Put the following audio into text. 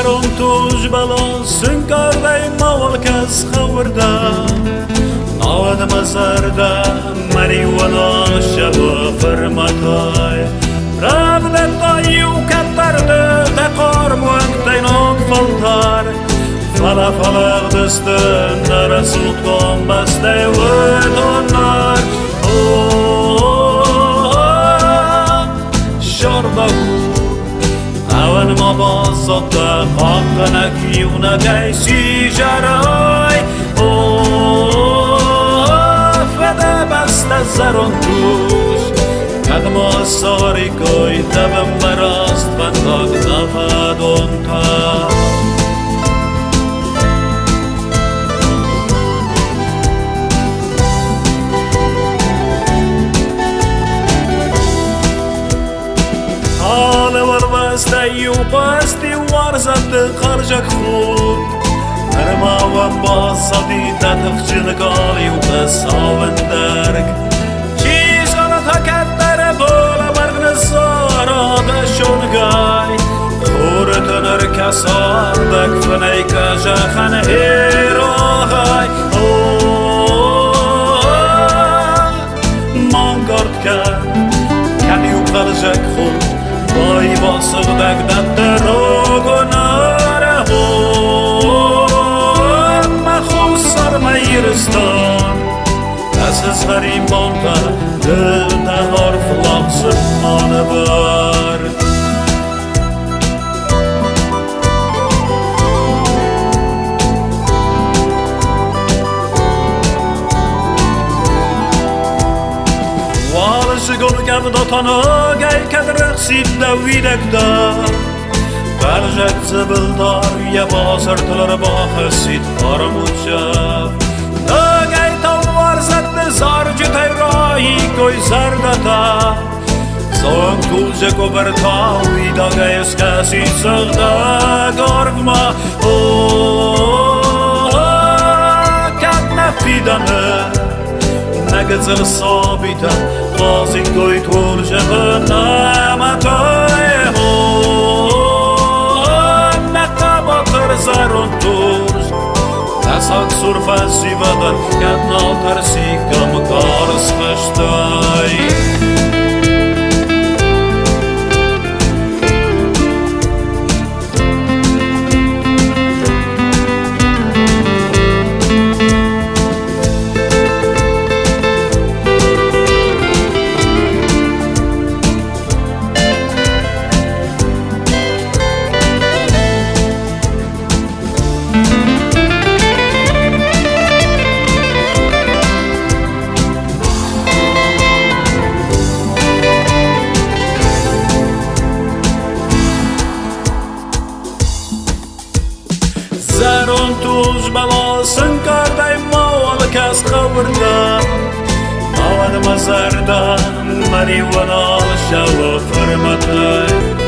زرم توش بلا سنکارده مول کس خورده نواد مزرده مریوانا شب فرمتای رفت تایو کترده تقار موقتینان فلتر فلا فلا دستن نرسود کن بسته و دانر شربه اول ما بازد حق نکیونه گیسی جرای فده بسته زرون توش کدما ساری کوی دبم براست بنداگ نفدون تا بستی و بستی ورزد خرجک خود نرما و بازدی تخجل گالی و بساون درگ چیز غلط کتر بالا مرگ نزارا دشون گای خورتن ارکسار دک فنی کجا خن هیراغای مانگارد کن کنی و خرجک خود بای باسق دک دت رو ناره مخوص سر میرستان از غریم بانتا دل نهار فلاکس مانه بار گل گفت تنها گی کد رقصید دویدک دا برجک زبل دار یه بازر تلر با خسید آرموچه دا گی تلوار زد زار جتای راهی کوی زردتا زون کوزه کو برتاوی دا گی اس کسی سغدا گرگ ما کد نفیدنه نگذر صابیتا قاضی کوی طول شبه نامتای نقاباتر زرون توش تساک سرفسی بدر کدنال ترسی کم کارس خشتای زرون توش بلا سنکارده مول کس خورده نواد مزرده مریوانا شو فرمته